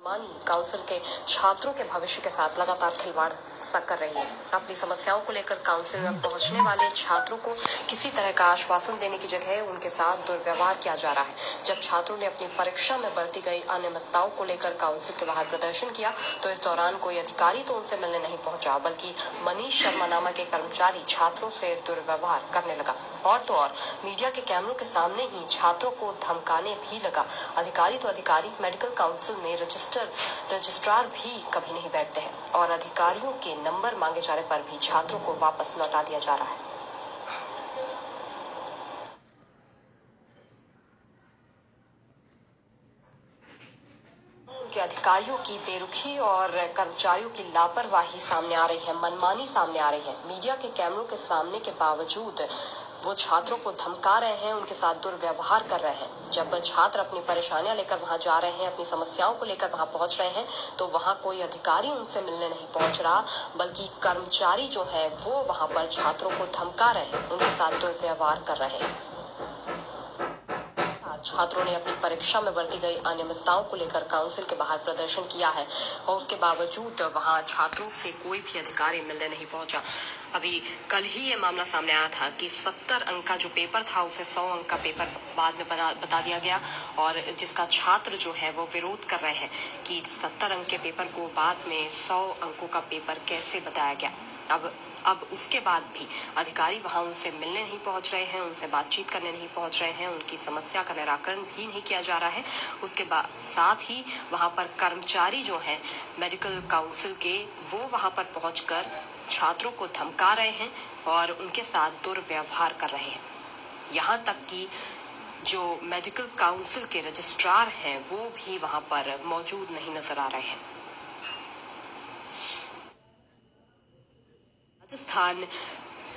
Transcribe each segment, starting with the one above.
मानी काउंसिल के छात्रों के भविष्य के साथ लगातार खिलवाड़ सा कर रही है। अपनी समस्याओं को लेकर काउंसिल में पहुंचने वाले छात्रों को किसी तरह का आश्वासन देने की जगह उनके साथ दुर्व्यवहार किया जा रहा है। जब छात्रों ने अपनी परीक्षा में बरती गई अनियमितताओं को लेकर काउंसिल के बाहर प्रदर्शन किया तो इस दौरान कोई अधिकारी तो उनसे मिलने नहीं पहुंचा, बल्कि मनीष शर्मा नामक एक कर्मचारी छात्रों से दुर्व्यवहार करने लगा। और तो और मीडिया के कैमरों के सामने ही छात्रों को धमकाने भी लगा। अधिकारी तो अधिकारी, मेडिकल काउंसिल में रजिस्ट्रार भी कभी नहीं बैठते हैं और अधिकारियों के नंबर मांगे जाने पर भी छात्रों को वापस लौटा दिया जा रहा है। के अधिकारियों की बेरुखी और कर्मचारियों की लापरवाही सामने आ रही है, मनमानी सामने आ रही है। मीडिया के कैमरों के सामने के बावजूद वो छात्रों को धमका रहे हैं, उनके साथ दुर्व्यवहार कर रहे हैं। जब छात्र अपनी परेशानियां लेकर वहां जा रहे हैं, अपनी समस्याओं को लेकर वहां पहुंच रहे हैं, तो वहां कोई अधिकारी उनसे मिलने नहीं पहुंच रहा, बल्कि कर्मचारी जो है वो वहां पर छात्रों को धमका रहे हैं, उनके साथ दुर्व्यवहार कर रहे हैं। छात्रों ने अपनी परीक्षा में बरती गई अनियमितताओं को लेकर काउंसिल के बाहर प्रदर्शन किया है और उसके बावजूद वहां छात्रों से कोई भी अधिकारी मिलने नहीं पहुंचा। अभी कल ही ये मामला सामने आया था कि 70 अंक का जो पेपर था उसे 100 अंक का पेपर बाद में बता दिया गया और जिसका छात्र जो है वो विरोध कर रहे हैं कि 70 अंक के पेपर को बाद में 100 अंकों का पेपर कैसे बताया गया। अब उसके बाद भी अधिकारी वहां उनसे मिलने नहीं पहुंच रहे हैं, उनसे बातचीत करने नहीं पहुंच रहे हैं, उनकी समस्या का निराकरण भी नहीं किया जा रहा है। उसके बाद साथ ही वहां पर कर्मचारी जो हैं मेडिकल काउंसिल के, वो वहां पर पहुंचकर छात्रों को धमका रहे हैं और उनके साथ दुर्व्यवहार कर रहे हैं। यहाँ तक कि जो मेडिकल काउंसिल के रजिस्ट्रार हैं वो भी वहां पर मौजूद नहीं नजर आ रहे हैं। राजस्थान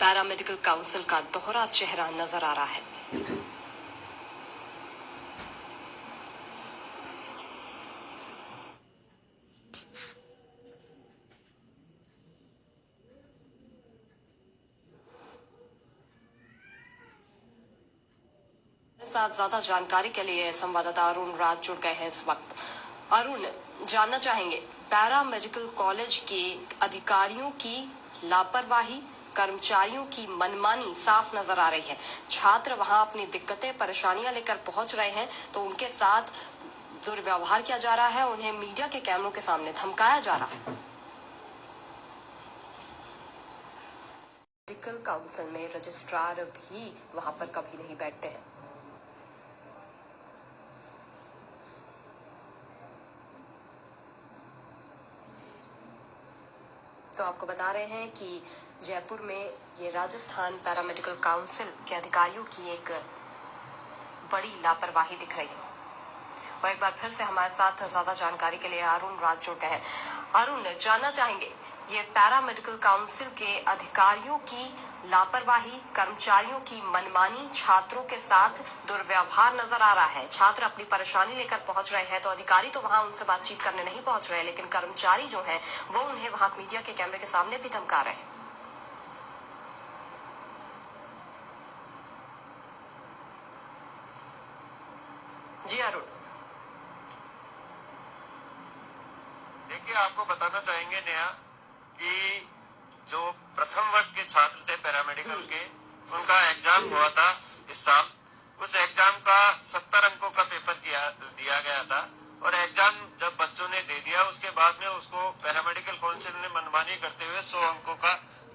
पैरामेडिकल काउंसिल का दोहरा चेहरा नजर आ रहा है। साथ ज्यादा जानकारी के लिए संवाददाता अरुण राज जुड़ गए हैं इस वक्त। अरुण, जानना चाहेंगे पैरा मेडिकल कॉलेज के अधिकारियों की लापरवाही, कर्मचारियों की मनमानी साफ नजर आ रही है। छात्र वहां अपनी दिक्कतें परेशानियां लेकर पहुंच रहे हैं तो उनके साथ दुर्व्यवहार किया जा रहा है, उन्हें मीडिया के कैमरों के सामने धमकाया जा रहा है। मेडिकल काउंसिल में रजिस्ट्रार भी वहां पर कभी नहीं बैठते हैं। तो आपको बता रहे हैं कि जयपुर में ये राजस्थान पैरामेडिकल काउंसिल के अधिकारियों की एक बड़ी लापरवाही दिख रही है। और एक बार फिर से हमारे साथ ज्यादा जानकारी के लिए अरुण राज जुड़ गए हैं। अरुण, जानना चाहेंगे ये पैरामेडिकल काउंसिल के अधिकारियों की लापरवाही, कर्मचारियों की मनमानी, छात्रों के साथ दुर्व्यवहार नजर आ रहा है। छात्र अपनी परेशानी लेकर पहुंच रहे हैं तो अधिकारी तो वहां उनसे बातचीत करने नहीं पहुंच रहे, लेकिन कर्मचारी जो हैं वो उन्हें वहां मीडिया के कैमरे के सामने भी धमका रहे हैं। जी अरुण। देखिए, आपको बताना चाहेंगे नेहा कि जो प्रथम वर्ष के छात्र थे पैरामेडिकल के, उनका एग्जाम हुआ था इस साल। उस एग्जाम का 70 अंकों का पेपर दिया गया था और एग्जाम जब बच्चों ने दे दिया उसके बाद में उसको पैरामेडिकल काउंसिल ने मनमानी करते हुए 100 अंकों का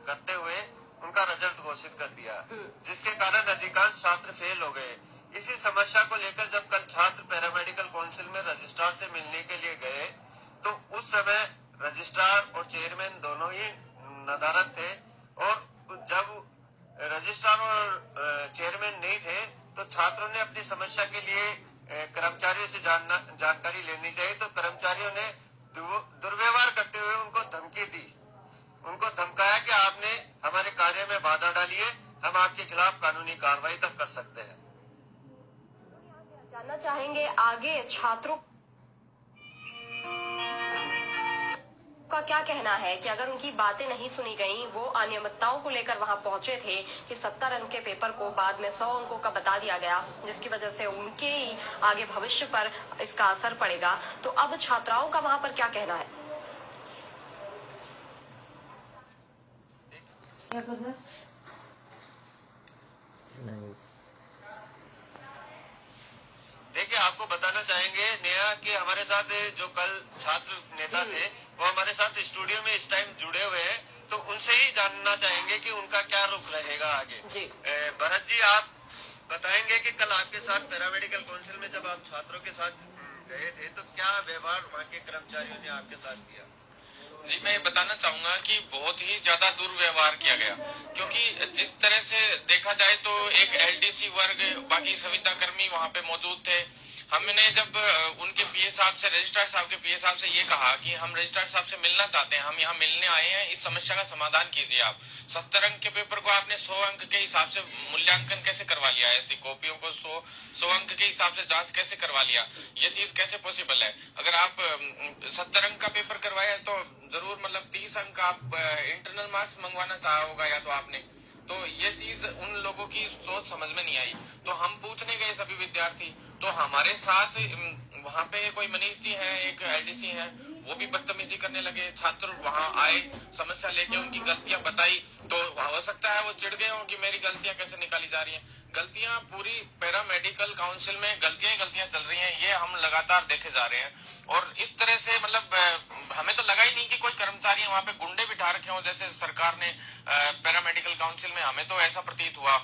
करते हुए उनका रिजल्ट घोषित कर दिया, जिसके कारण अधिकांश छात्र फेल हो गए। इसी समस्या को लेकर जब कल छात्र पैरामेडिकल काउंसिल में रजिस्ट्रार से मिलने के लिए गए तो उस समय रजिस्ट्रार और चेयरमैन दोनों ही नदारद थे और जब रजिस्ट्रार और चेयरमैन नहीं थे तो छात्रों ने अपनी समस्या के लिए कर्मचारियों से जानकारी लेनी चाहिए, तो कर्मचारियों ने दुर्व्यवहार करते हुए उनको धमकी दी, उनको धमकाया कि आपने हमारे कार्य में बाधा डाली है, हम आपके खिलाफ कानूनी कार्रवाई तक कर सकते हैं। जानना चाहेंगे आगे छात्रों का क्या कहना है कि अगर उनकी बातें नहीं सुनी गई, वो अनियमितताओं को लेकर वहां पहुंचे थे कि 70 अंक के पेपर को बाद में 100 अंकों का बता दिया गया, जिसकी वजह से उनके ही आगे भविष्य पर इसका असर पड़ेगा, तो अब छात्राओं का वहां पर क्या कहना है? देखिए, आपको बताना चाहेंगे नेहा कि हमारे साथ जो कल छात्र नेता थे वो हमारे साथ स्टूडियो में इस टाइम जुड़े हुए हैं, तो उनसे ही जानना चाहेंगे कि उनका क्या रुख रहेगा आगे। जी भरत जी, आप बताएंगे कि कल आपके साथ पैरामेडिकल काउंसिल में जब आप छात्रों के साथ गए थे तो क्या व्यवहार वहाँ के कर्मचारियों ने आपके साथ किया? जी, मैं बताना चाहूंगा कि बहुत ही ज्यादा दुर्व्यवहार किया गया, क्योंकि जिस तरह से देखा जाए तो एक एलडीसी वर्ग, बाकी संविदा कर्मी वहां पे मौजूद थे। हमने जब उनके पीए साहब से, रजिस्ट्रार साहब के पीए साहब से ये कहा कि हम रजिस्ट्रार साहब से मिलना चाहते हैं, हम यहाँ मिलने आए हैं, इस समस्या का समाधान कीजिए आप। 70 अंक के पेपर को आपने 100 अंक के हिसाब से मूल्यांकन कैसे करवा लिया? ऐसी कॉपियों को 100 अंक के हिसाब से जांच कैसे करवा लिया? ये चीज कैसे पॉसिबल है? अगर आप 70 अंक का पेपर करवाया तो जरूर मतलब 30 अंक आप इंटरनल मार्क्स मंगवाना चाहा होगा या तो आपने, तो ये चीज उन लोगों की सोच समझ में नहीं आई। तो हम पूछने गए सभी विद्यार्थी, तो हमारे साथ वहाँ पे कोई मनीष जी हैं, एक एलडीसी हैं, वो भी बदतमीजी करने लगे। छात्र वहाँ आए, समस्या लेके उनकी गलतियां बताई, तो हो सकता है वो चिढ़ गए हों कि मेरी गलतियां कैसे निकाली जा रही हैं। गलतियां पूरी पैरामेडिकल काउंसिल में गलतियां चल रही हैं, ये हम लगातार देखे जा रहे हैं। और इस तरह से मतलब हमें तो लगा ही नहीं कि कोई कर्मचारी वहाँ पे गुंडे बिठा रखे हों जैसे सरकार ने पैरामेडिकल काउंसिल में, हमें तो ऐसा प्रतीत हुआ।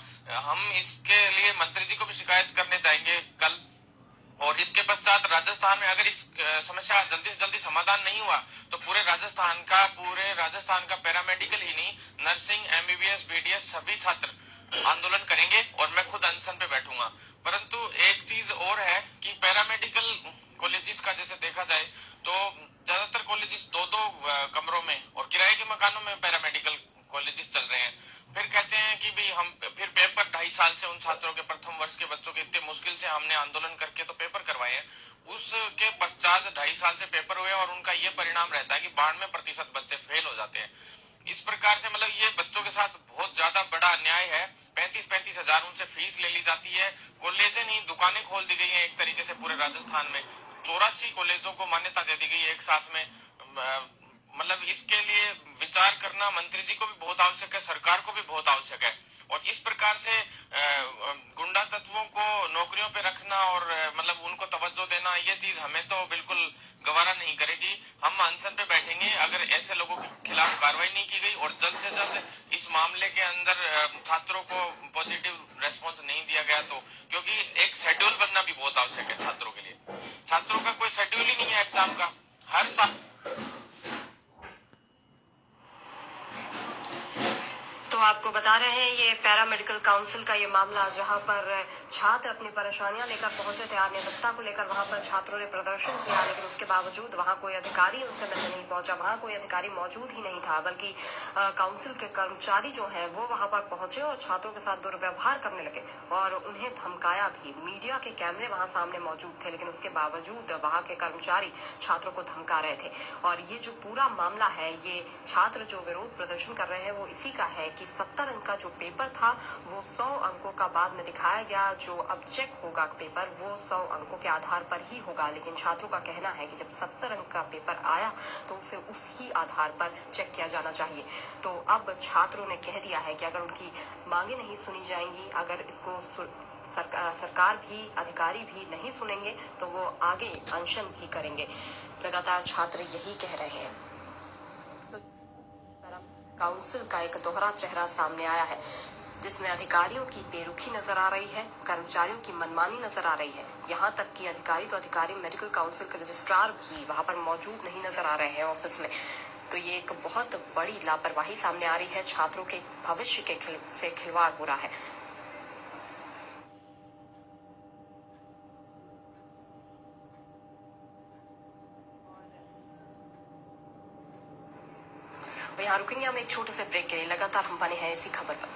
हम इसके लिए मंत्री जी को भी शिकायत करने जाएंगे कल। और इसके पश्चात राजस्थान में अगर इस समस्या जल्दी से जल्दी समाधान नहीं हुआ तो पूरे राजस्थान का पैरामेडिकल ही नहीं, नर्सिंग, एमबीबीएस, बीडीएस सभी छात्र आंदोलन करेंगे और मैं खुद अनशन पे बैठूंगा। परंतु एक चीज और है कि पैरामेडिकल कॉलेजेस का जैसे देखा जाए तो ज्यादातर कॉलेजेस 2-2 कमरों में और किराए के मकानों में पैरामेडिकल कॉलेजेस चल रहे हैं। फिर कहते हैं कि भी हम फिर पेपर 2.5 साल से उन छात्रों के, प्रथम वर्ष के बच्चों के इतने मुश्किल से हमने आंदोलन करके तो पेपर करवाए हैं, उसके पश्चात 2.5 साल से पेपर हुए और उनका ये परिणाम रहता है कि 92% बच्चे फेल हो जाते हैं। इस प्रकार से मतलब ये बच्चों के साथ बहुत ज्यादा बड़ा अन्याय है। 35-35 हजार उनसे फीस ले ली जाती है। कॉलेजें नहीं, दुकानें खोल दी गई है एक तरीके से पूरे राजस्थान में। 84 कॉलेजों को मान्यता दे दी गई है एक साथ में। मतलब इसके लिए विचार करना मंत्री जी को भी बहुत आवश्यक है, सरकार को भी बहुत आवश्यक है। और इस प्रकार से गुंडा तत्वों को नौकरियों पे रखना और मतलब उनको तवज्जो देना, ये चीज हमें तो बिल्कुल गवारा नहीं करेगी। हम अनशन पे बैठेंगे अगर ऐसे लोगों के खिलाफ कार्रवाई नहीं की गई और जल्द से जल्द इस मामले के अंदर छात्रों को पॉजिटिव रेस्पॉन्स नहीं दिया गया तो, क्योंकि एक शेड्यूल बनना भी बहुत आवश्यक है छात्रों के लिए। छात्रों का कोई शेड्यूल ही नहीं है एग्जाम का, हर साल। तो आपको बता रहे हैं ये पैरामेडिकल काउंसिल का ये मामला, जहां पर छात्र अपनी परेशानियां लेकर पहुंचे थे, अनियमितता को लेकर वहां पर छात्रों ने प्रदर्शन किया, लेकिन उसके बावजूद वहां कोई अधिकारी उनसे मिलने नहीं पहुंचा। वहां कोई अधिकारी मौजूद ही नहीं था, बल्कि काउंसिल के कर्मचारी जो है वो वहां पर पहुंचे और छात्रों के साथ दुर्व्यवहार करने लगे और उन्हें धमकाया भी। मीडिया के कैमरे वहां सामने मौजूद थे, लेकिन उसके बावजूद वहां के कर्मचारी छात्रों को धमका रहे थे। और ये जो पूरा मामला है, ये छात्र जो विरोध प्रदर्शन कर रहे हैं वो इसी का है कि 70 अंक का जो पेपर था वो 100 अंकों का बाद में दिखाया गया। जो अब चेक होगा पेपर वो 100 अंकों के आधार पर ही होगा, लेकिन छात्रों का कहना है कि जब 70 अंक का पेपर आया तो उसे उसी आधार पर चेक किया जाना चाहिए। तो अब छात्रों ने कह दिया है कि अगर उनकी मांगे नहीं सुनी जाएंगी, अगर इसको सरकार भी, अधिकारी भी नहीं सुनेंगे तो वो आगे अनशन भी करेंगे। लगातार छात्र यही कह रहे हैं। काउंसिल का एक दोहरा चेहरा सामने आया है, जिसमें अधिकारियों की बेरुखी नजर आ रही है, कर्मचारियों की मनमानी नजर आ रही है। यहाँ तक कि अधिकारी मेडिकल काउंसिल के रजिस्ट्रार भी वहां पर मौजूद नहीं नजर आ रहे हैं ऑफिस में। तो ये एक बहुत बड़ी लापरवाही सामने आ रही है, छात्रों के भविष्य के से खिलवाड़ हो रहा है। यहाँ रुकेंगे हम एक छोटे से ब्रेक के लिए, लगातार हम बने हैं इसी खबर पर।